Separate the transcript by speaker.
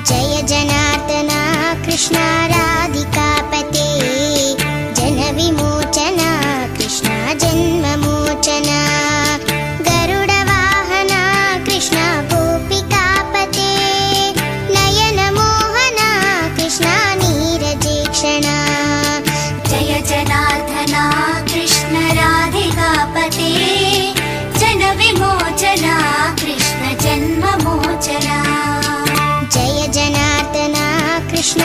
Speaker 1: Jai जनार्दना Krishna राधिकापते जनविमोचना Krishna जन्ममोचना गरुडवाहना Krishna गोपिकापते नयनमोहना Krishna नीरजेक्षणा
Speaker 2: Jai जनार्दना Krishna राधिकापते जनविमोचना Krishna जन्ममोचना
Speaker 1: Jai जनार्दना Krishna